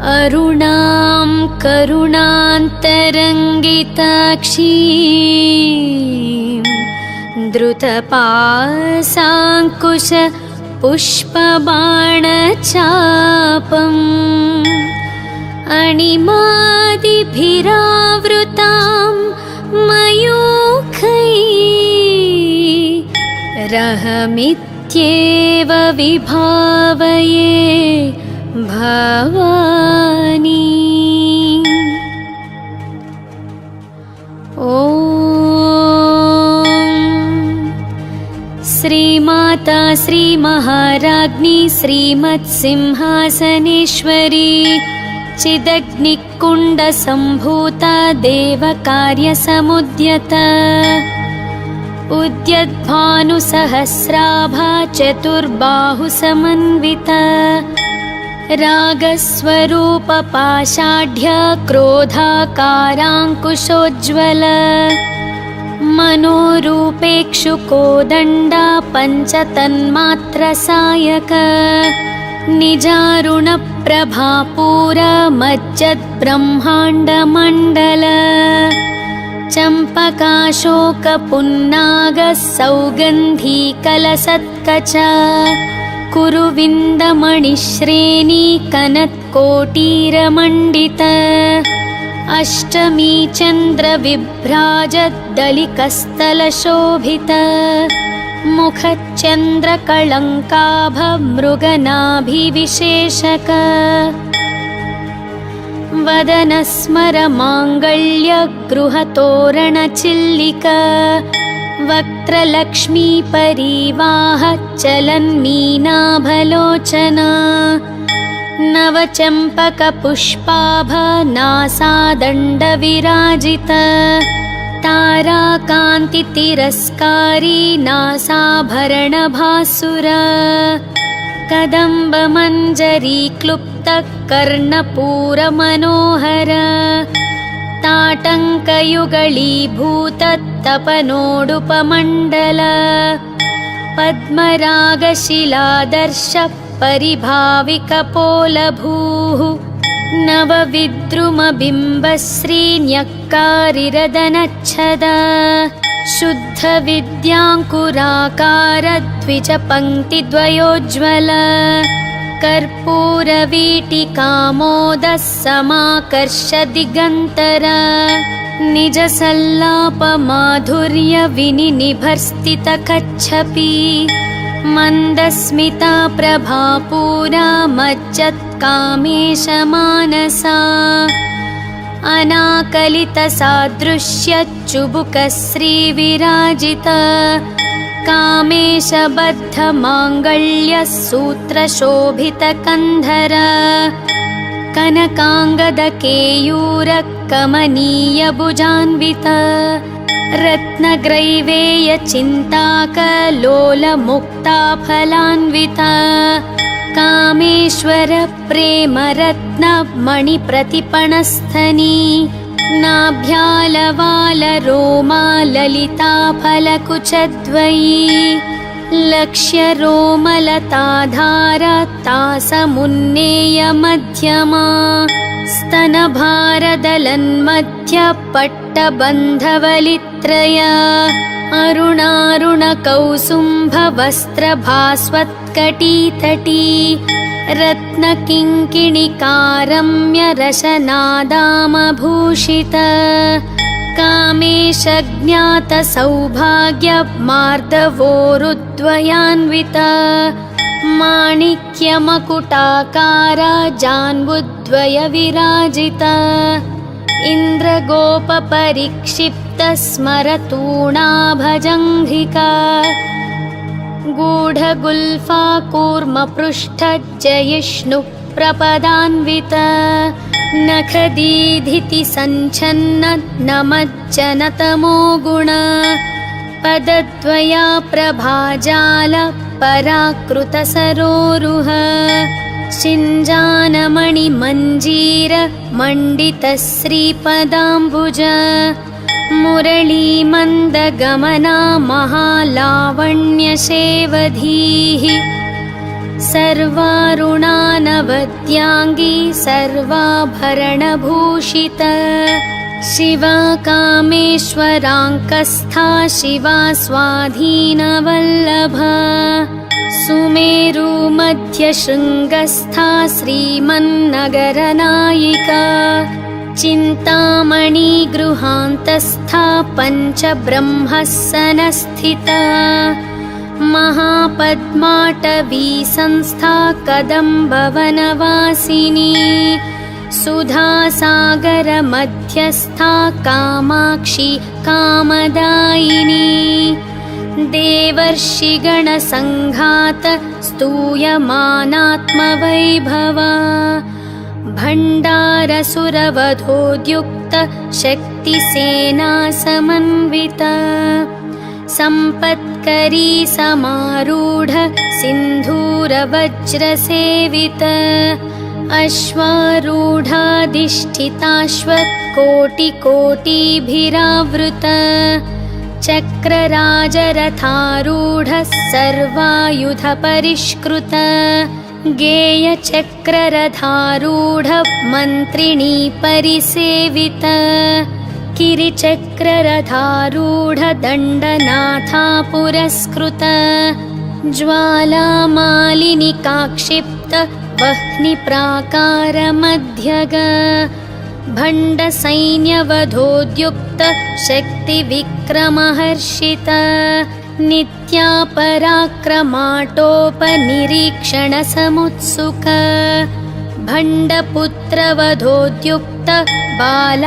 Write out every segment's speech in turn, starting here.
अरुणां करुणान्तरङ्गिताक्षीं द्रुतपाशाङ्कुश पुष्पबाणचापम् अणिमादिभिरावृतां मयूखैः रहमित्येव विभावये भवानी। ॐ श्रीमाता श्रीमहाराज्ञी श्रीमत्सिंहासनेश्वरी चिदग्निकुण्डसम्भूता देवकार्यसमुद्यता उद्यद्भानुसहस्राभा चतुर्बाहुसमन्विता रागस्वरूपपाषाढ्य क्रोधाकाराङ्कुशोज्ज्वल मनोरूपेक्षुकोदण्डा पञ्चतन्मात्रसायक निजारुणप्रभापूरमज्जद्ब्रह्माण्डमण्डल चम्पकाशोकपुन्नागः सौगन्धीकलसत्कच कुरुविन्दमणिश्रेणी कनत्कोटीरमण्डित अष्टमी चन्द्रविभ्राजद्दलिकस्थलशोभित मुखच्चन्द्रकळङ्काभमृगनाभिविशेषक वदनस्मरमाङ्गल्यगृहतोरणचिल्लिका वक्त्रलक्ष्मीपरीवाह चलन्मीनाभलोचना नवचम्पकपुष्पाभनासादण्डविराजित ताराकान्तितिरस्कारी नासाभरणभासुरा कदम्बमञ्जरीक्लुप्तकर्णपूरमनोहर ताटङ्कयुगलीभूततपनोडुपमण्डल पद्मरागशिलादर्श परिभाविकपोलभूः नवविद्रुमबिम्बश्रीन्यक्कारिरदनच्छदा शुद्धविद्याङ्कुराकारद्विजपङ्क्तिद्वयोज्ज्वल कर्पूरवीटिकामोदः समाकर्ष दिगन्तर निजसल्लापमाधुर्यविनिनिभर्स्थितकच्छपी मन्दस्मिता प्रभापूरा मज्जत्कामेशमानसा अनाकलितसादृश्यच्चुबुकश्रीविराजित कामेशबद्धमाङ्गल्यसूत्रशोभितकन्धर कनकाङ्गदकेयूरकमनीयभुजान्वित रत्नग्रैवेयचिन्ताकलोलमुक्ताफलान्वित कामेश्वरप्रेमरत्नमणिप्रतिपणस्थनी नाभ्यालवालरोमा ललिताफलकुचद्वयी लक्ष्यरोमलताधारतासमुन्नेयमध्यमा स्तनभारदलन्मध्यपट्टबन्धवलित्रय अरुणारुणकौसुम्भवस्त्रभास्वत्कटीतटी रत्नकिङ्किणिकारम्यरशनादामभूषित कामेशज्ञातसौभाग्यमार्दवोरुद्वयान्वित माणिक्यमकुटाकारा जान्बुद्वयविराजित इन्द्रगोपपरिक्षिप्तस्मरतूणाभजङ्घ्रिका गूढगुल्फा कूर्मपृष्ठजयिष्णुप्रपदान्वित नखदीधिति सञ्छन्न नमज्जनतमो गुण पदद्वया प्रभाजाल पराकृतसरोरुह शिञ्जानमणिमञ्जीर मण्डितश्रीपदाम्बुज मुरलीमन्दगमना महालावण्यशेवधीः सर्वारुणानवद्याः वद्यांगी सर्वाभरणभूषिता शिवा कामेश्वराङ्कस्था शिवा स्वाधीनवल्लभा सुमेरु मध्यशृङ्गस्था श्रीमन्नगरनायिका चिन्तामणि गृहान्तस्था पञ्चब्रह्मस्सनस्थिता महापद्माटवी संस्था कदम्बवनवासिनी सुधासागर मध्यस्था कामाक्षी कामदायिनी देवर्षिगणसङ्घात स्तूयमानात्मवैभवा भण्डारसुरवधोद्युक्त शक्तिसेना समन्विता सम्पत्करी समारूढ सिन्धूरवज्रसेवित अश्वारूढाधिष्ठिताश्वकोटिकोटिभिरावृत चक्रराजरथारूढ सर्वायुधपरिष्कृत गेयचक्ररथारूढ मन्त्रिणी परिसेवित किरिचक्ररथारूढ दण्डनाथा पुरस्कृत ज्वालामालिनिकाक्षिप्त वह्निप्राकारमध्यग भण्डसैन्यवधोद्युक्त शक्तिविक्रमहर्षित नित्यापराक्रमाटोपनिरीक्षणसमुत्सुक भण्डपुत्रवधोद्युक्त बालाविक्रमनन्दित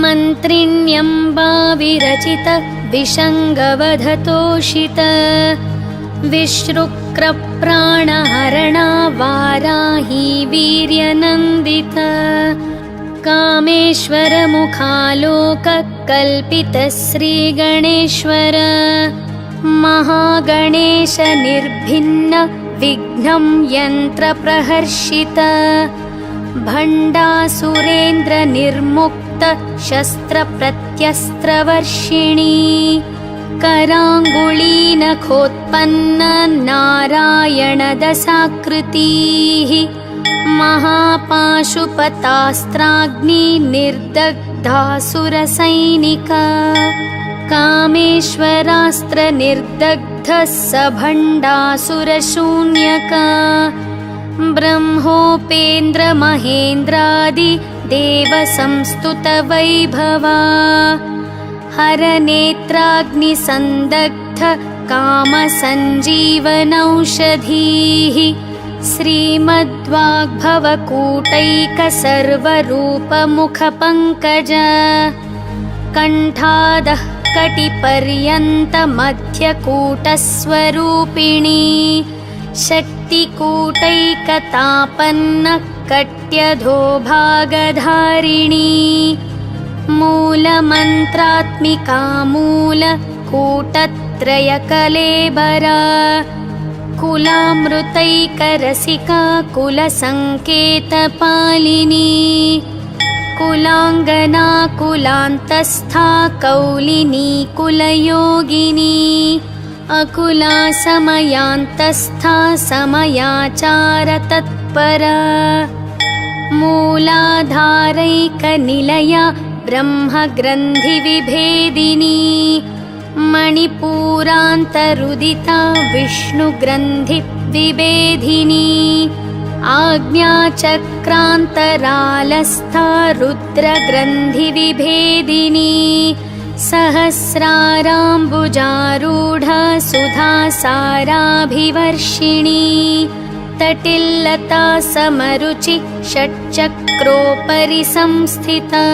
मन्त्रिण्यम्बाविरचित विषङ्गवधतोषित विश्रुक्रप्राणहरणा वाराही वीर्यनन्दित कामेश्वरमुखालोककल्पित श्रीगणेश्वर महागणेश निर्भिन्न विघ्नं यन्त्रप्रहर्षित भण्डासुरेन्द्र निर्मुक्त शस्त्रप्रत्यस्त्रवर्षिणी कराङ्गुलीनखोत्पन्न नारायणदशाकृतिः महापाशुपतास्त्राग्नि निर्दग्धासुरसैनिका कामेश्वरास्त्र निर्दग्धः स भण्डासुरशून्यका ब्रह्मोपेन्द्र महेन्द्रादि देवसंस्तुत वैभवा हरनेत्राग्निसन्दग्ध कामसञ्जीवनौषधीः श्रीमद्वाग्भवकूटैकसर्वरूपमुखपङ्कज कण्ठादः कटिपर्यन्तमध्यकूटस्वरूपिणी शक्तिकूटैकतापन्न कट्यधोभागधारिणी मूलमन्त्रात्मिका मूलकूटत्रयकलेबरा कुलामृतैकरसिका कुलसङ्केतपालिनी कुलाङ्गना कुलान्तस्था कौलिनी कुलयोगिनी अकुला समयान्तस्था समयाचारतत्परा मूलाधारैकनिलया ब्रह्मग्रन्थिविभेदिनी मणिपूरान्तरुदिता विष्णुग्रन्थिविभेदिनी आज्ञाचक्रान्तरालस्था रुद्रग्रन्थिविभेदिनी सहस्राराम्बुजारूढा सुधासाराभिवर्षिणी तटिल्लता समरुचि षट्चक्रोपरि संस्थिता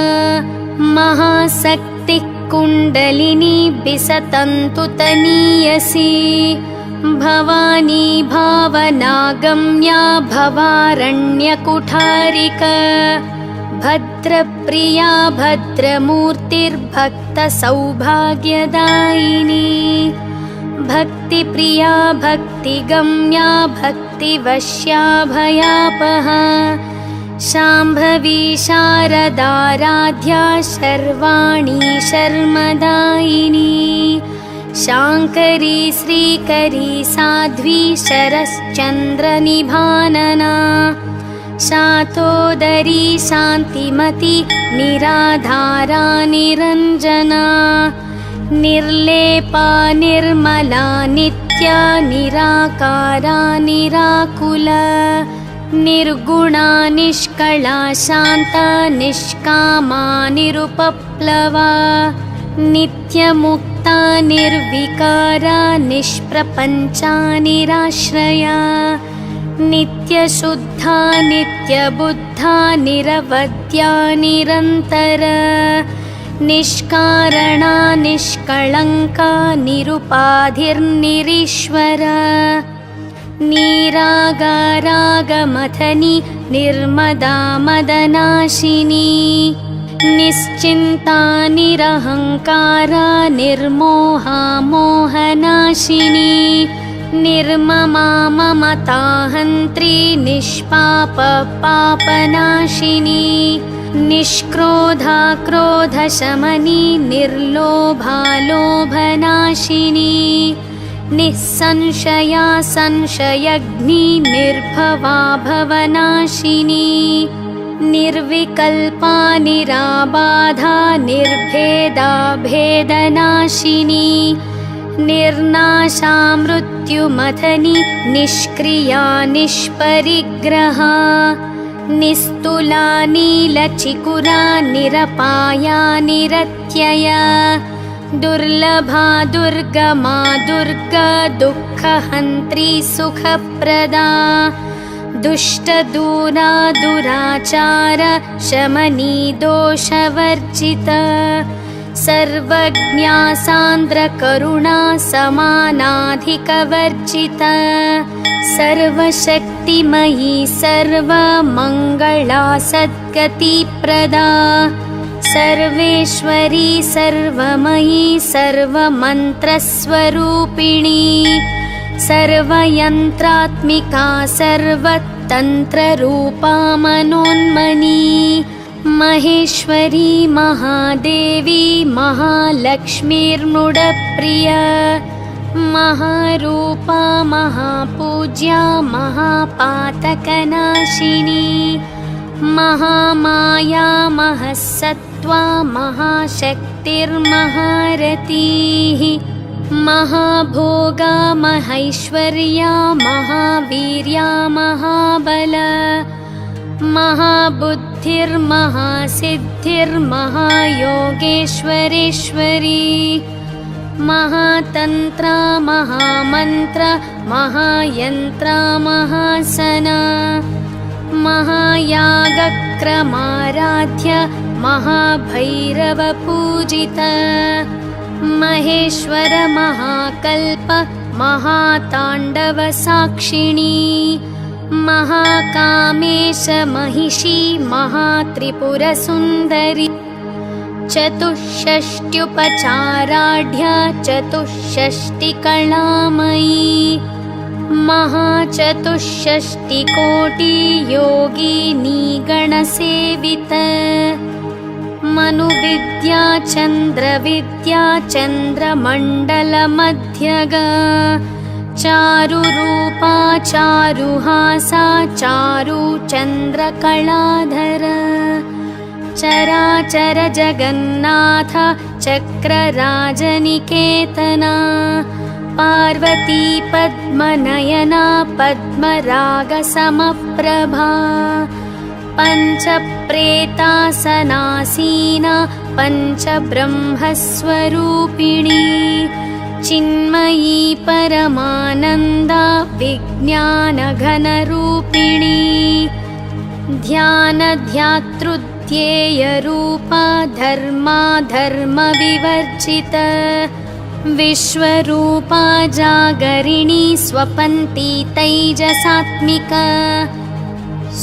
महाशक्तिः कुण्डलिनी बिसतन्तुतनीयसी भवानी भावनागम्या भवारण्यकुठारिका भद्रप्रिया भद्रमूर्तिर्भक्तसौभाग्यदायिनी भक्तिप्रिया भक्तिगम्या भक्तिवश्या भयापहा शाम्भवी शारदाराध्या शर्वाणी शर्मदायिनी शाङ्करी श्रीकरी साध्वी शरश्चन्द्रनिभानना शातोदरी शान्तिमती निराधारा निरञ्जना निर्लेपा निर्मला नित्या निराकारा निराकुला निर्गुणा निष्कला शान्ता निष्कामा निरुपप्लवा नित्यमुक्ता निर्विकारा निष्प्रपञ्चा निराश्रया नित्यशुद्धा नित्यबुद्धा निरवद्या निरन्तरा निष्कारणा निष्कळङ्का निरुपाधिर्निरीश्वरा निरागारागमथनी निर्मदा मदनाशिनी निश्चिन्ता निरहङ्कारा निर्मोहा मोहनाशिनी निर्ममा ममताहन्त्री निष्पाप पापनाशिनी निष्क्रोधा क्रोधशमनी निर्लोभा लोभनाशिनी निस्संशया संशयग्नि निर्भवा भवनाशिनी निर्विकल्पा निराबाधा निर्भेदा भेदनाशिनी निर्नाशा मृत्युमथनी निष्क्रिया निष्परिग्रहा निस्तुला नीलचिकुरा निरपाया निरत्यया दुर्लभा दुर्गमा दुर्गा दुःखहन्त्री सुखप्रदा दुष्टदूरा दुराचार शमनी दोषवर्जिता सर्वज्ञा सान्द्रकरुणा समानाधिकवर्जिता सर्वशक्तिमयी सर्वमङ्गला सद्गतिप्रदा सर्वेश्वरी सर्वमयी सर्वमन्त्रस्वरूपिणी सर्वयन्त्रात्मिका सर्वतन्त्ररूपा मनोन्मनी महेश्वरी महादेवी महालक्ष्मीर्मुडप्रिया महारूपा महापूज्या महापातकनाशिनी महामाया महस्सत्त्वा महाशक्तिर्महारतीः महाभोगा महैश्वर्या महावीर्या महाबला महाबुद्धिर्महासिद्धिर्महायोगेश्वरेश्वरी महातन्त्रा महामन्त्र महायन्त्रा महासना महायागक्रमाराध्य महाभैरवपूजिता महेश्वर महाकल्प महाताण्डवसाक्षिणी महाकामेश महिषी महात्रिपुरसुन्दरी चतुष्षष्ट्युपचाराढ्या चतुष्षष्टिकलामयी महाचतुष्षष्टिकोटियोगिनी गणसेविता मनुविद्या चन्द्रविद्या चन्द्रमण्डलमध्यगा चारुरूपा चारुहासा चारुचन्द्रकलाधरा चराचर जगन्नाथ चक्रराजनिकेतना पार्वती पद्मनयना पद्मरागसमप्रभा पञ्चप्रेतासनासीना पञ्चब्रह्मस्वरूपिणी चिन्मयी परमानन्दा विज्ञानघनरूपिणी ध्यानध्यातृध्येयरूपा धर्माधर्मविवर्जिता विश्वरूपा जागरिणी स्वपन्ती तैजसात्मिका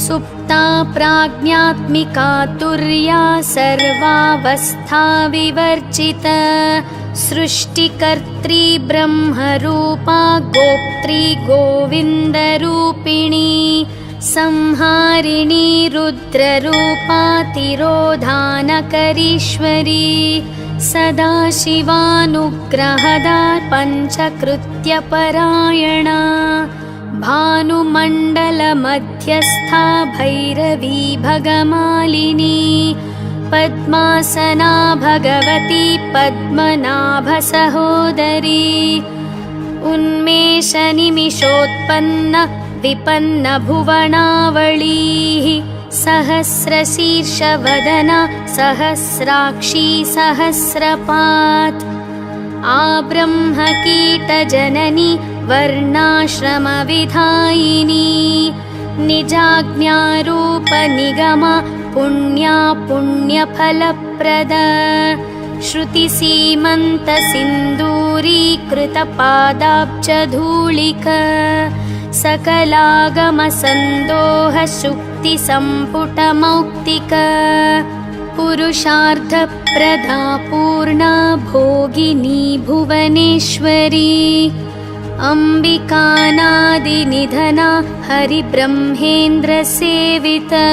सुप्ता प्राज्ञात्मिका तुर्या सर्वावस्था विवर्जिता सृष्टिकर्त्री ब्रह्मरूपा गोप्त्री गोविन्दरूपिणी संहारिणी रुद्ररूपा तिरोधानकरीश्वरी सदाशिवानुग्रहदा पञ्चकृत्यपरायणा भानुमण्डलमध्यस्था भैरवी भगमालिनी पद्मासना भगवती पद्मनाभसहोदरी उन्मेषनिमिषोत्पन्न विपन्न भुवनावळीः सहस्रशीर्षवदना सहस्राक्षी सहस्रपात् आब्रह्मकीटजननी वर्णाश्रमविधायिनी निजाज्ञारूपनिगमा पुण्या पुण्यफलप्रदा श्रुतिसीमन्तसिन्दूरीकृतपादाब्जधूलिका सकलागमसन्दोहशुक्तिसम्पुटमौक्तिका पुरुषार्थप्रदा पूर्णा भोगिनी भुवनेश्वरी अम्बिकानादिनिधना हरिब्रह्मेन्द्रसेविता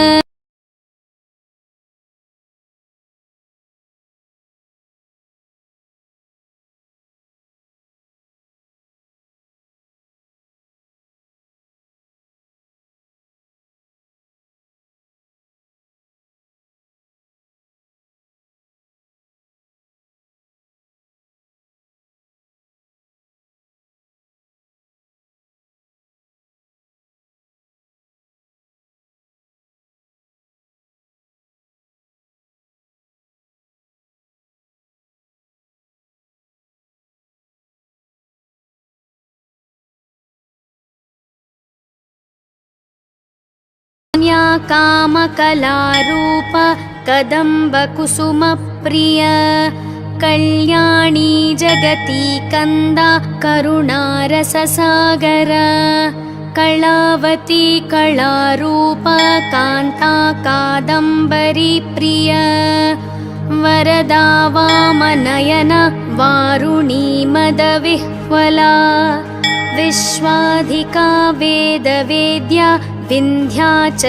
कामकलारूप कदम्बकुसुमप्रिया कल्याणी जगती कंदा करुणारससागरा कलावती कलारूप कान्ता कादम्बरी प्रिया वरदा वामनयना वारुणी मदविह्वला विश्वाधिका वेदवेद्या विन्ध्याचलनिवासिनी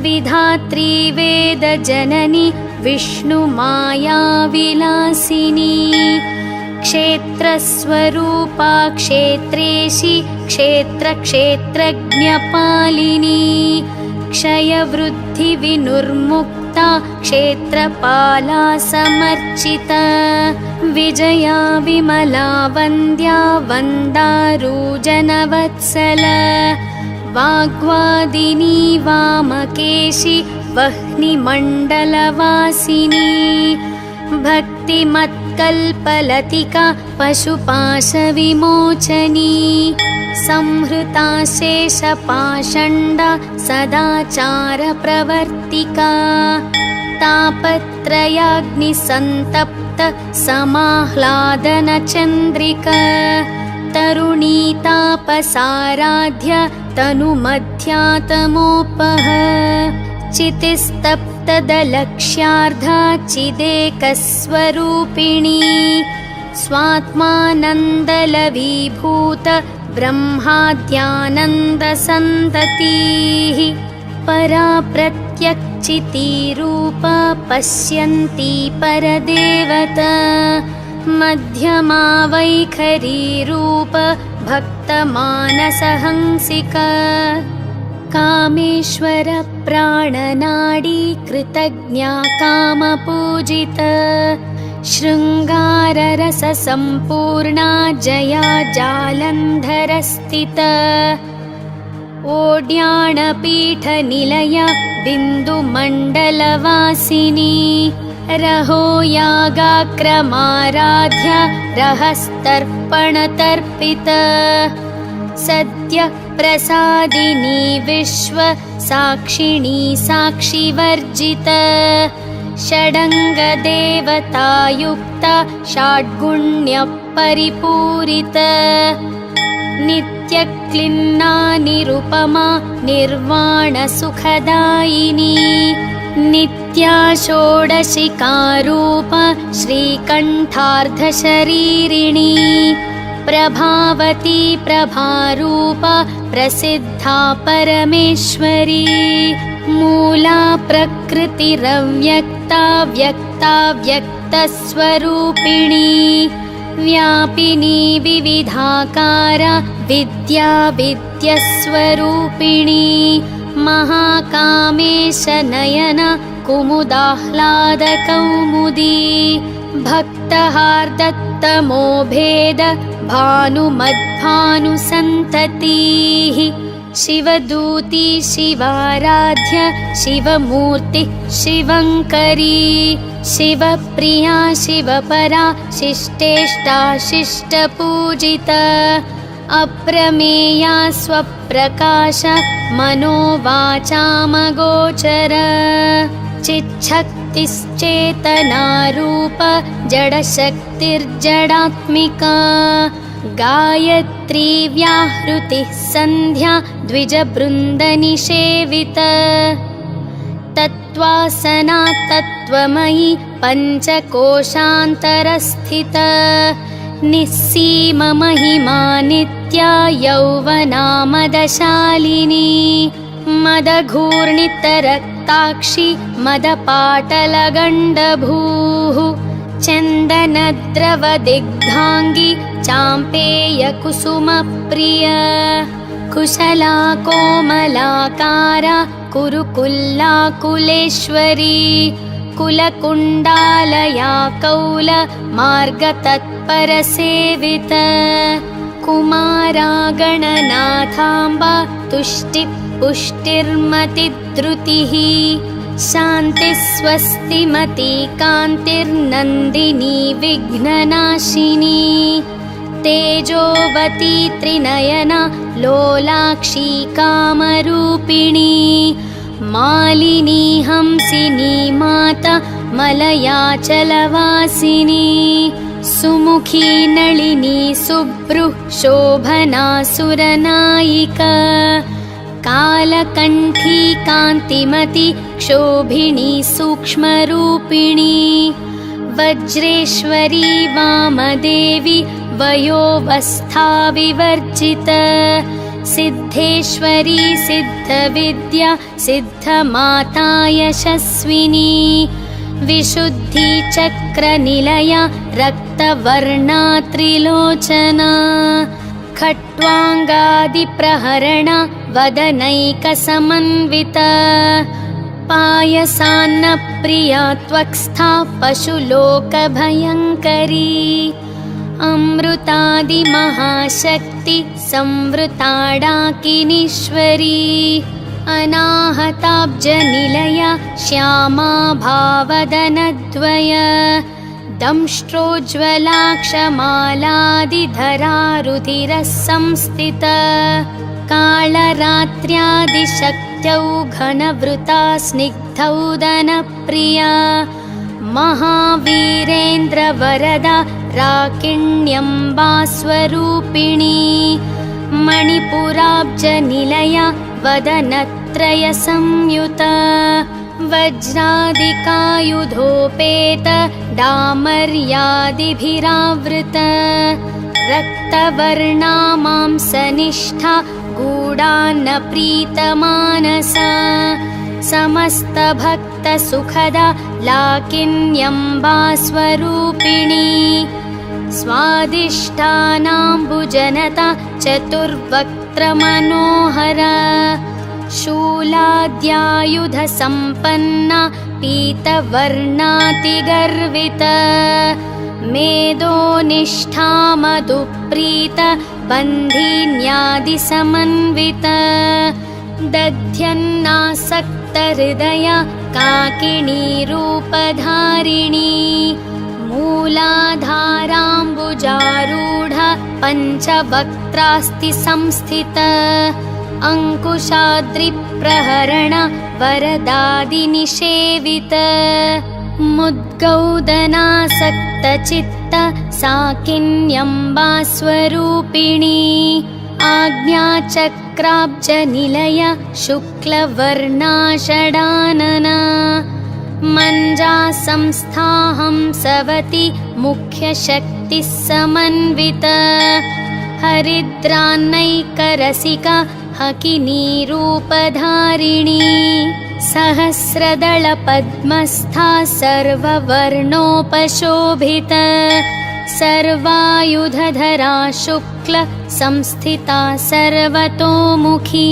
विधात्री वेदजननी विष्णुमायाविलासिनी क्षेत्रस्वरूपा क्षेत्रेशी क्षेत्रक्षेत्रज्ञपालिनी क्षयवृद्धिविनुर्मुक्ता क्षेत्रपाला समर्चिता विजया विमला वन्द्या वन्दारूजनवत्सला वाग्वादिनी वामकेशी वह्निमण्डलवासिनी भक्तिमत्कल्पलतिका पशुपाशविमोचनी संहृता शेषपाषण्डा सदाचारप्रवर्तिका तापत्रयाग्निसन्तप्त समाह्लादनचन्द्रिका तरुणी तापसाराध्य तनुमध्यातमोपह चितिस्तप्तदलक्ष्यार्धा चिदेकस्वरूपिणी स्वात्मानन्दलवीभूत ब्रह्माद्यानन्दसन्ततिः परा प्रत्यक्षितीरूपा पश्यन्ती परदेवता मध्यमा वैखरीरूप भक्तमानसहंसिका कामेश्वर प्राणनाडी कृतज्ञा कामपूजिता शृङ्गाररससम्पूर्णा जया जालन्धरस्थिता ओड्याणपीठनिलया बिन्दुमण्डलवासिनी रहो यागाक्रमाराध्या रहस्तर्पणतर्पिता सद्य प्रसादिनी विश्व साक्षिणी साक्षिवर्जिता षडङ्गदेवतायुक्ता षड्गुण्यपरिपूरिता नित्यक्लिन्ना निरुपमा निर्वाणसुखदायिनी नित्या षोडशिकारूपा श्रीकण्ठार्धशरीरिणी प्रभावती प्रभारूपा प्रसिद्धा परमेश्वरी मूला प्रकृतिरव्यक्ता व्यक्ता व्यक्तस्वरूपिणी व्यापिनी विविधाकारा विद्या विद्यस्वरूपिणी महाकामेशनयन कुमुदाह्लादकौमुदी भक्तहार्दत्तमोभेद भानुमद्भानुसन्ततिः शिवदूती शिवाराध्य शिवमूर्ति शिवङ्करी शिवप्रिया शिवपरा शिष्टेष्टा शिष्टपूजिता अप्रमेया स्वप्रकाश मनोवाचामगोचर चिच्छक्तिश्चेतनारूप जडशक्तिर्जडात्मिका गायत्री व्याहृतिः सन्ध्या द्विजबृन्दनिषेवित तत्त्वासना तत्त्वमयी पञ्चकोशान्तरस्थित निस्सीममहिमा नित्या यौवनामदशालिनी मदघूर्णितरक्ताक्षि मदपाटलगण्डभूः चन्दनद्रवदिग्धाङ्गी चाम्पेयकुसुमप्रिया कुशला कोमलाकारा कुरुकुल्लाकुलेश्वरी कुलकुण्डालया कौल मार्गतत्परसेवित कुमारा गणनाथाम्बा तुष्टिपुष्टिर्मतिद्रुतिः शान्तिस्वस्तिमती कान्तिर्नन्दिनी विघ्ननाशिनी तेजोवती त्रिनयना लोलाक्षी कामरूपिणी मालिनी हंसिनी माता मलयाचलवासिनी सुमुखी नलिनी सुभ्रुः शोभना सुरनायिका कालकण्ठी कान्तिमती क्षोभिणी सूक्ष्मरूपिणी वज्रेश्वरी वामदेवी वयोवस्था विवर्जिता सिद्धेश्वरी सिद्धविद्या सिद्धमाता यशस्विनी विशुद्धिचक्रनिलया रक्तवर्णा त्रिलोचना खट्वाङ्गादिप्रहरणा वदनैकसमन्विता पायसान्नप्रिया त्वक्स्था पशुलोकभयङ्करी अमृतादिमहाशक्ति संवृताडाकिनीश्वरी अनाहताब्जनिलया श्यामा भावदनद्वय दंष्ट्रोज्ज्वलाक्षमालादिधरा रुधिरः संस्थिता कालरात्र्यादिशक्त्यौ घनवृता स्निग्धौदनप्रिया महावीरेन्द्रवरदा राकिण्यम्बा स्वरूपिणी मणिपुराब्जनिलया वदनत्रयसंयुता वज्रादिकायुधोपेत डामर्यादिभिरावृता रक्तवर्णा मांसनिष्ठा गूढान्नप्रीतमानसा समस्तभक्तसुखदा लाकिन्यम्बा स्वरूपिणी स्वादिष्ठानाम्बुजनता चतुर्वक्त्रमनोहरा शूलाद्यायुधसम्पन्ना पीतवर्णातिगर्विता मेदोनिष्ठा मधुप्रीता बन्धिन्यादिसमन्विता दध्यन्नासक्तहृदया काकिनी रूपधारिणी मूलाधाराम्बुजारूढा पञ्चवक्त्रास्ति संस्थिता अङ्कुशाद्रिप्रहरण वरदादिनिषेविता मुद्गौदनासक्तचित्त साकिन्यम्बा स्वरूपिणी आज्ञाचक्राब्जनिलया शुक्लवर्णा षडानना मञ्जा संस्था हंसवती मुख्यशक्तिः समन्विता हरिद्रान्नैकरसिका हकिनी रूपधारिणी सहस्रदलपद्मस्था सर्ववर्णोपशोभिता सर्वायुधधरा शुक्ल संस्थिता सर्वतोमुखी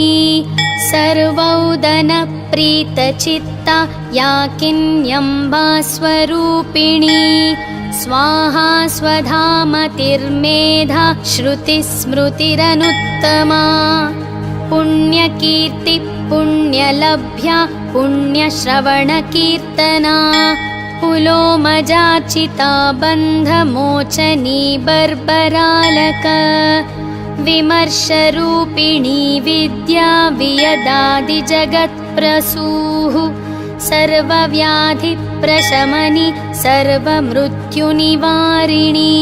सर्वौदनप्रीतचित्ता या किन्यम्बा स्वरूपिणी स्वाहा स्वधामतिर्मेधा श्रुतिस्मृतिरनुत्तमा पुण्यकीर्ति पुण्यलभ्या पुण्यश्रवणकीर्तना पुलोमजाचिता बन्धमोचनी बर्बरालक विमर्शरूपिणी विद्या वियदादिजगत्प्रसूः सर्वव्याधिप्रशमनि सर्वमृत्युनिवारिणी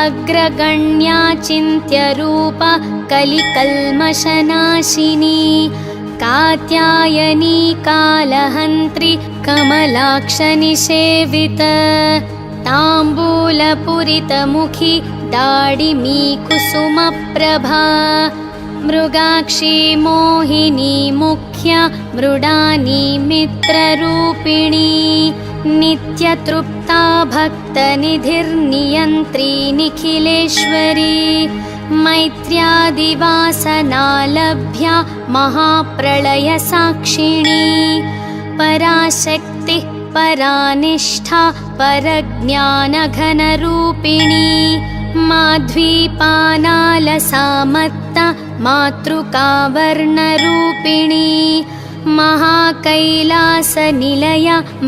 अग्रगण्या चिन्त्यरूपा कलिकल्मषनाशिनी कात्यायनी कालहन्त्री कमलाक्षनिषेविता ताम्बूलपुरितमुखी दाडिमी कुसुमप्रभा मृगाक्षी मोहिनी मुख्या मृडानी मित्ररूपिणी नित्यतृप्ता भक्तनिधिर्नियन्त्री निखिलेश्वरी मैत्र्यादिवासनालभ्या महाप्रलयसाक्षिणी पराशक्तिः परानिष्ठा परज्ञानघनरूपिणी माध्वीपानालसामत्ता मातृकावर्णरूपिणी महाकैलासनिलया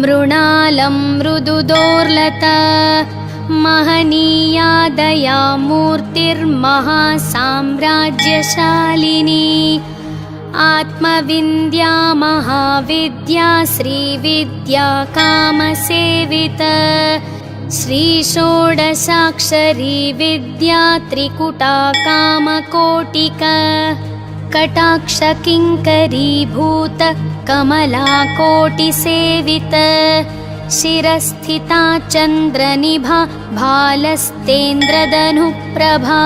मृणालं मृदुदोर्लता महनीया दयामूर्तिर्महासाम्राज्यशालिनी आत्मविन्द्या महाविद्या श्रीविद्या कामसेविता श्रीषोडशाक्षरी विद्या त्रिकुटा कामकोटिका कटाक्षकिङ्करीभूत कमलाकोटिसेविता शिरस्थिता चन्द्रनिभा भालस्तेन्द्रधनुप्रभा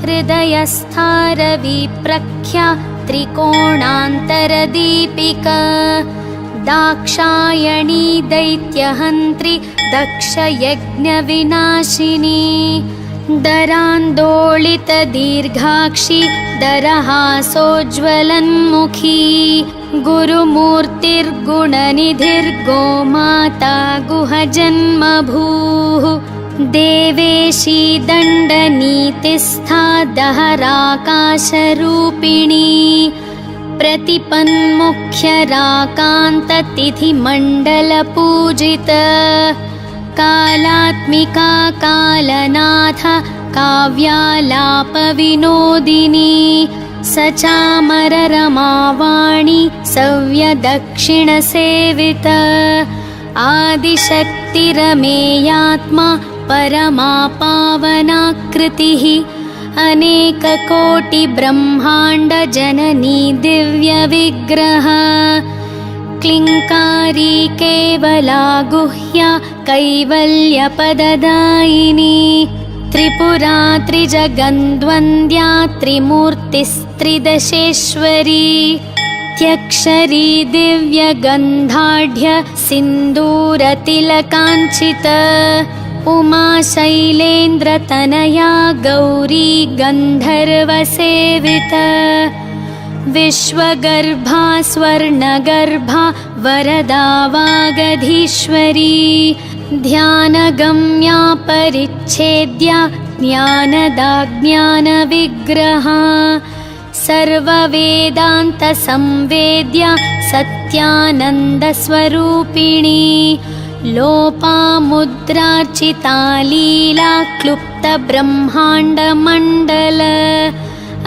हृदयस्था रविप्रख्या त्रिकोणान्तरदीपिका दाक्षायणी दैत्यहन्त्री दक्षयज्ञविनाशिनी दरान्दोलितदीर्घाक्षी दरहासोज्ज्वलन्मुखी गुरुमूर्तिर्गुणनिधिर्गोमाता गुहजन्मभूः देवेशी दण्डनीतिस्था दहराकाशरूपिणी प्रतिपन्मुख्यराकान्ततिथिमण्डलपूजिता कालात्मिका कालनाथ काव्यालापविनोदिनी सचामररमावाणी सव्यदक्षिणसेविता आदिशक्तिरमेयात्मा परमा पावनाकृतिः अनेककोटिब्रह्माण्डजननी दिव्यविग्रह क्लिङ्कारी केवला गुह्या कैवल्यपददायिनी त्रिपुरा त्रिजगन्द्वन्द्या त्रिमूर्तिस्त्रिदशेश्वरी त्यक्षरी दिव्यगन्धाढ्य सिन्दूरतिलकाञ्चिता उमा शैलेन्द्रतनया गौरी गन्धर्वसेविता विश्वगर्भा स्वर्णगर्भा वरदा वागधीश्वरी ध्यानगम्या परिच्छेद्या ज्ञानदा ज्ञानविग्रहा सर्ववेदान्तसंवेद्या सत्यानन्दस्वरूपिणी लोपामुद्रार्चिता लीला क्लुप्तब्रह्माण्डमण्डल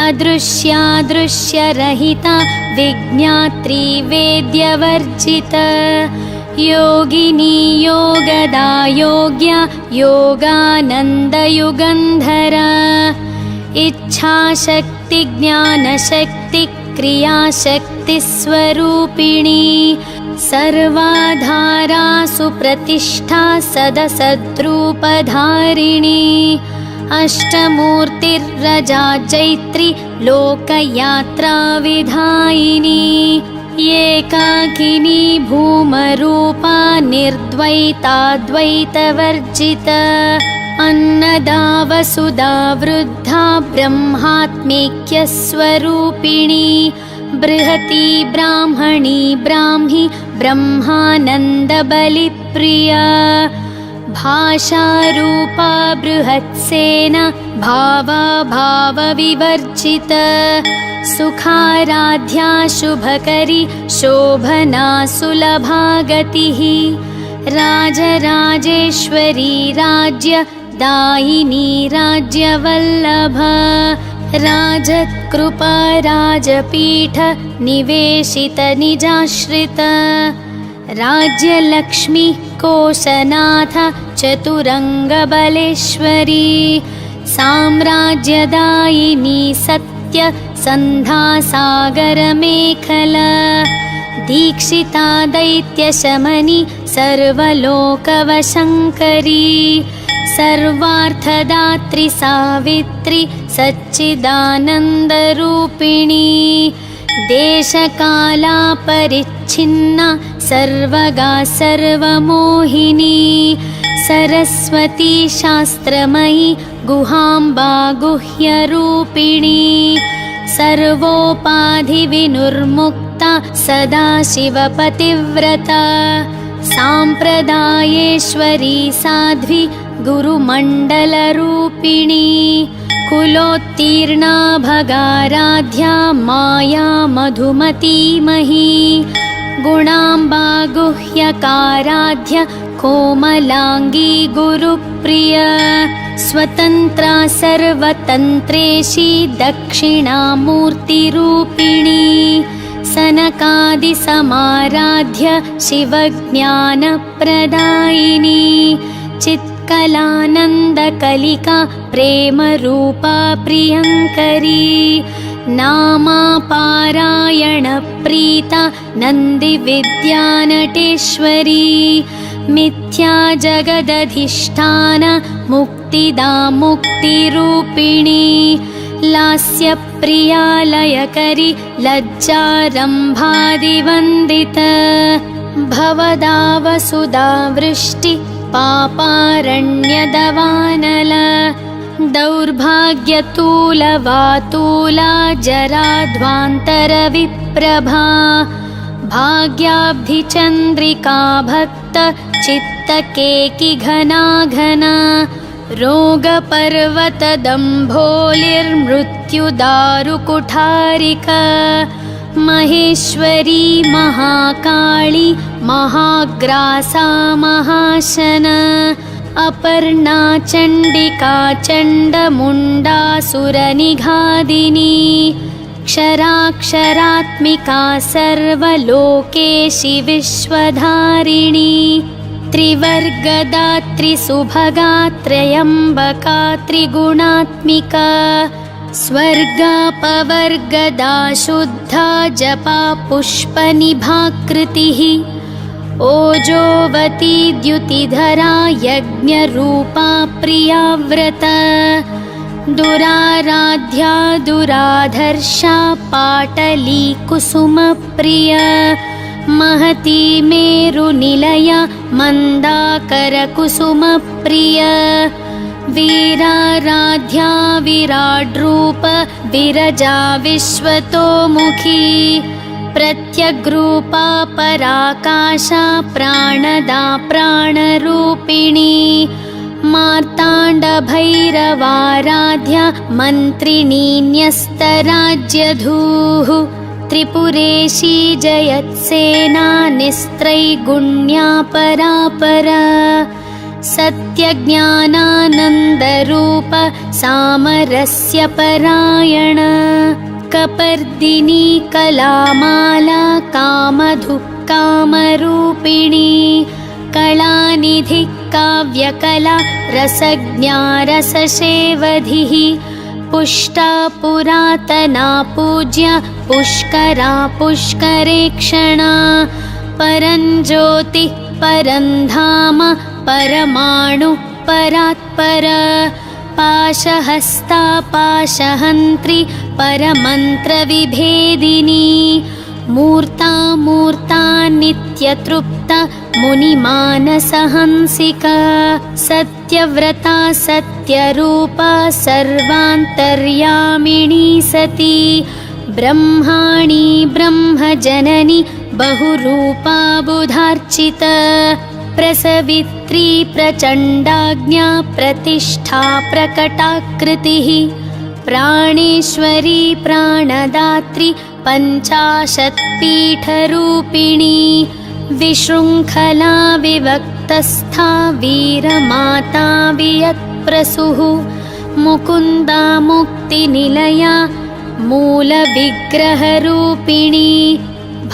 अदृश्यादृश्यरहिता विज्ञात्री वेद्यवर्जिता योगिनी योगदा योग्या योगानन्दयुगन्धरा इच्छाशक्ति ज्ञानशक्ति क्रियाशक्तिस्वरूपिणी सर्वाधारा सुप्रतिष्ठा सदसद्रूपधारिणी अष्टमूर्तिर्रजा जैत्री लोकयात्रा विधायिनी एकाकिनी भूमरूपा निर्द्वैताद्वैतवर्जित अन्नदा वसुधा वृद्धा ब्रह्मात्मैक्यस्वरूपिणी बृहती ब्राह्मणी ब्राह्मी ब्रह्मानन्दबलिप्रिया भाषारूपा बृहत्सेना भावा भावविवर्जित सुखाराध्या शुभकरी शोभना सुलभा गतिः राजराजेश्वरी राज्य दायिनी राज्यवल्लभ राजत्कृपा राजपीठ निवेशित निजाश्रित राज्यलक्ष्मी कोशनाथ चतुरङ्गबलेश्वरी साम्राज्यदायिनी सत्य सन्धासागरमेखला दीक्षिता दैत्यशमनी सर्वलोकवशङ्करी सर्वार्थदात्री सावित्री सच्चिदानन्दरूपिणी देशकालापरिच्छिन्ना सर्वगा सर्वमोहिनी सरस्वती शास्त्रमयी गुहाम्बा गुह्यरूपिणी सर्वोपाधिविनुर्मुक्ता सदाशिवपतिव्रता साम्प्रदायेश्वरी साध्वी गुरुमण्डलरूपिणी कुलोत्तीर्णा भगाराध्या माया मधुमतीमही गुणाम्बा गुह्यकाराध्य कोमलाङ्गी गुरुप्रिया स्वतन्त्रा सर्वतन्त्रेशी दक्षिणामूर्तिरूपिणी सनकादिसमाराध्य शिवज्ञानप्रदायिनी चित्कलानन्दकलिका प्रेमरूपा प्रियङ्करी नामापारायणप्रीता नन्दिविद्यानटेश्वरी मिथ्या जगदधिष्ठान मुक्तिदा मुक्तिरूपिणी लास्यप्रिया लयकरी लज्जारम्भादिवन्दित भवदा वसुधा वृष्टि पापारण्यदवानल दौर्भाग्यतूलवातूला जराध्वान्तरविप्रभा भाग्याब्धिचन्द्रिका भक्त चित्तकेकि घना घना रोगपर्वतदम्भोलिर्मृत्युदारुकुठारिका महेश्वरी महाकाली महाग्रासा महाशन अपर्णा चण्डिका चण्डमुण्डासुरनिघादिनी क्षराक्षरात्मिका सर्वलोकेशि विश्वधारिणी त्रिवर्गदात्री सुभगा त्र्यम्बका त्रिगुणात्मिका स्वर्गापवर्गदा शुद्धा जपा पुष्पनिभाकृतिः ओजोवती द्युतिधरा यज्ञरूपा प्रियाव्रता दुराराध्या दुराधर्षा पाटली कुसुमप्रिया महती मेरुनिलया मन्दाकरकुसुमप्रिया वीराराध्या विराड्रूप विरजा विश्वतोमुखी प्रत्यग्रूपा पराकाशा प्राणदा प्राणरूपिणी मार्ताण्डभैरवाराध्या मन्त्रिणी न्यस्तराज्यधूः त्रिपुरेशी जयत्सेना निस्त्रैगुण्या परापरा सत्यज्ञानानन्दरूप सामरस्य परायण कपर्दिनी कलामाला कामधुः कामरूपिणी कलानिधि काव्यकला रसज्ञा रससेवधिः पुष्टा पुरातना पूज्या पुष्करा पुष्करेक्षणा परञ्ज्योतिः परन्धाम परमाणु परात्पर पाशहस्ता पाशहन्त्री परमन्त्रविभेदिनी मूर्ता मूर्ता नित्यतृप्ता मुनिमानसहंसिका सत्यव्रता सत्यरूपा सर्वान्तर्यामिणी सती ब्रह्माणी ब्रह्मजननी बहुरूपा बुधार्चिता प्रसवित्री प्रचण्डाज्ञा प्रतिष्ठा प्रकटाकृतिः प्राणेश्वरी प्राणदात्री पञ्चाशत्पीठरूपिणी विशृङ्खला विभक्तस्था वीरमाता वियत्प्रसूः मुकुन्दा मुक्तिनिलया मूलविग्रहरूपिणी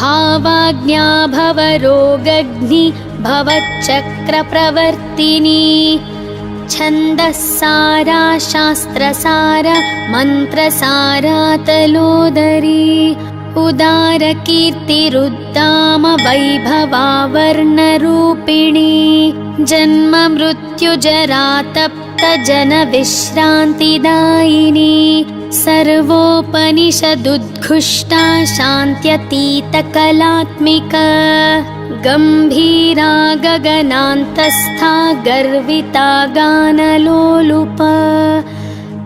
भावाज्ञा भवरोगग्नि भवच्चक्रप्रवर्तिनी छन्दस्सारा शास्त्रसारा मन्त्रसारा तलोदरी उदारकीर्तिरुद्दाम वैभवा वर्णरूपिणी जन्म मृत्युजरा तप्त जनविश्रान्तिदायिनी सर्वोपनिषदुद्घुष्टा शान्त्यतीतकलात्मिका गम्भीरा गगनान्तस्था गर्विता गानलोलुपा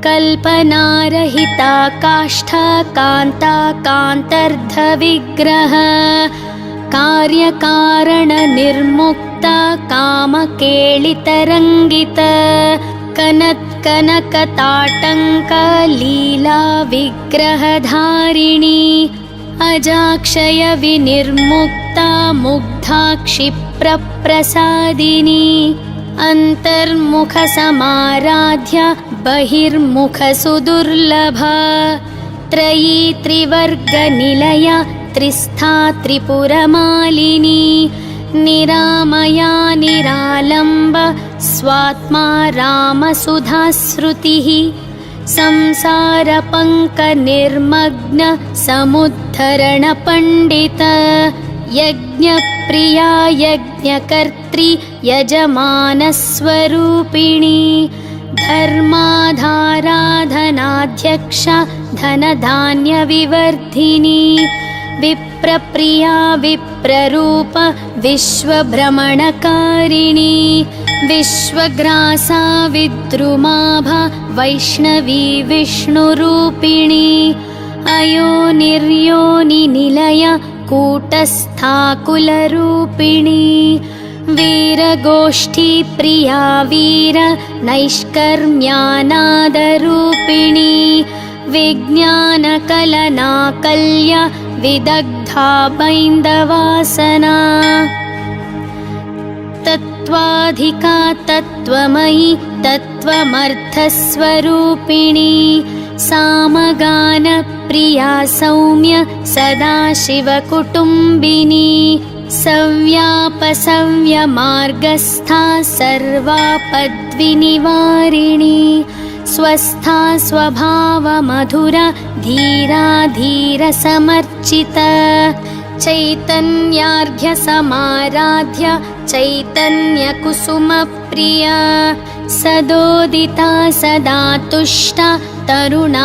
कल्पनारहिता काष्ठा कान्ता कान्तर्धविग्रह कार्यकारणनिर्मुक्ता कामकेलितरङ्गिता कनत्कनकताटङ्कलीला विग्रहधारिणी अजाक्षय विनिर्मुक्ता मुग्धा क्षिप्रप्रसादिनी अन्तर्मुखसमाराध्य बहिर्मुखसुदुर्लभा त्रयी त्रिवर्गनिलया त्रिस्था त्रिपुरमालिनी निरामया निरालम्ब स्वात्मा रामसुधाश्रुतिः संसारपङ्कनिर्मग्न समुद्धरणपण्डित यज्ञप्रिया यज्ञकर्त्री यजमानस्वरूपिणी धर्माधाराधनाध्यक्षा धनधान्यविवर्धिनी विप्रप्रिया विप्ररूप विश्वभ्रमणकारिणी विश्वग्रासा विद्रुमाभा वैष्णवी विष्णुरूपिणी अयोनिर्योनिनिलया कूटस्था कुलरूपिणी वीरगोष्ठी प्रिया वीर नैष्कर्म्यानादरूपिणी विज्ञानकलनाकल्या विदग्धा बैन्दवासना तत्त्वाधिका तत्त्वमयी तत्त्वमर्थस्वरूपिणी सामगानप्रिया सौम्य सदाशिवकुटुम्बिनी सव्यापसव्यमार्गस्था सर्वापद्विनिवारिणी स्वस्था स्वभावमधुरा धीरा धीरसमर्चिता चैतन्यार्घ्यसमाराध्य चैतन्यकुसुमप्रिया सदोदिता सदा तुष्टा तरुणादित्यपाटला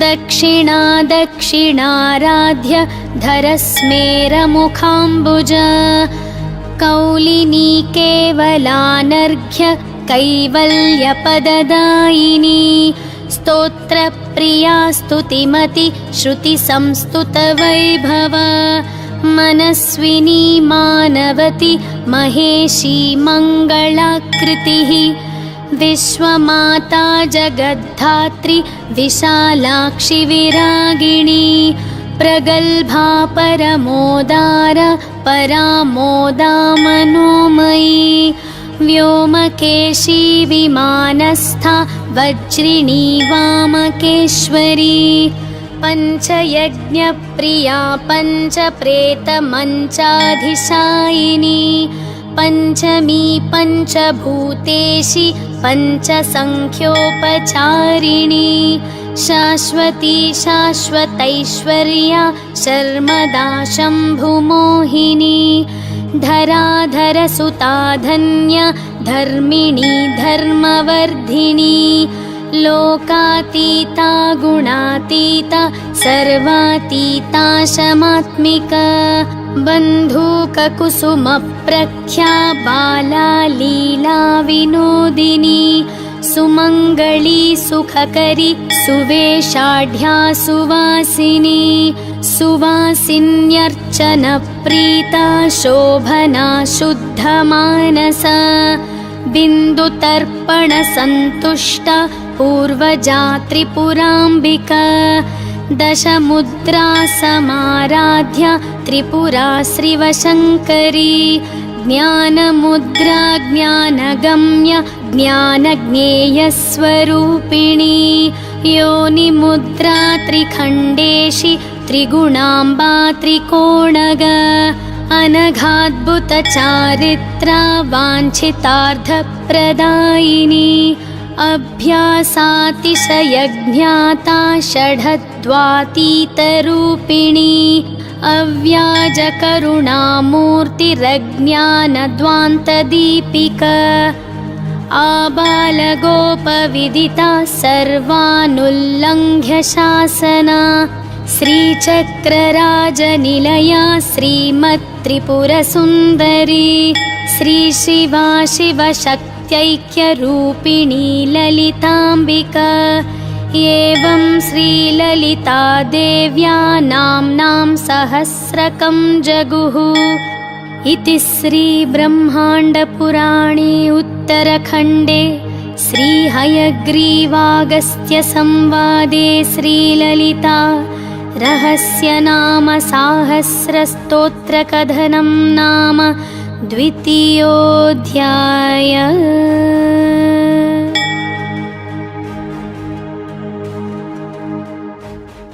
दक्षिणा दक्षिणाराध्य धरस्मेरमुखाम्बुजा कौलिनी केवलानर्घ्य कैवल्यपददायिनी स्तोत्रप्रिया स्तुतिमति श्रुतिसंस्तुतवैभवा मनस्विनी मानवती महेशी मङ्गलाकृतिः विश्वमाता जगद्धात्री विशालाक्षि विरागिणी प्रगल्भा परमोदार परामोदा मनोमयी व्योमकेशी विमानस्था वज्रिणी वामकेश्वरी पञ्चयज्ञप्रिया पञ्चप्रेतमञ्चाधिशायिनी पञ्चमी पञ्चभूतेशी पञ्चसङ्ख्योपचारिणी शाश्वती शाश्वतैश्वर्या शर्मदा शम्भुमोहिनी धराधरसुता धन्या धर्मिणी धर्मवर्धिनी लोकातीता गुणातीता सर्वातीता शमात्मिका बन्धूककुसुमप्रख्या बाला लीला विनोदिनी सुमङ्गली सुखकरी सुवेशाढ्या सुवासिनी सुवासिन्यर्चनप्रीता शोभना शुद्धमानसा बिन्दुतर्पणसन्तुष्टा पूर्वजा त्रिपुराम्बिका दशमुद्रा समाराध्या त्रिपुरा श्रीवशङ्करी ज्ञानमुद्रा ज्ञानगम्य ज्ञानज्ञेयस्वरूपिणी योनिमुद्रा त्रिखण्डेशि त्रिगुणाम्बा त्रिकोणग अनघाद्भुतचारित्रा वाञ्छितार्थप्रदायिनी अभ्यासातिशयज्ञाता षडद्वातीतरूपिणी अव्याजकरुणामूर्तिरज्ञानद्वान्तदीपिका आबालगोपविदिता सर्वानुल्लङ्घ्य शासना श्रीचक्रराजनिलया श्रीमत्त्रिपुरसुन्दरी श्रीशिवा शिवशक्त्यैक्यरूपिणी ललिताम्बिका एवं श्रीललिता देव्या नाम्नां सहस्रकं जगुः इति श्रीब्रह्माण्डपुराणे उत्तरखण्डे श्रीहयग्रीवागस्त्यसंवादे श्रीललिता रहस्यनाम साहस्रस्तोत्रकथनं नाम द्वितीयोऽध्यायः।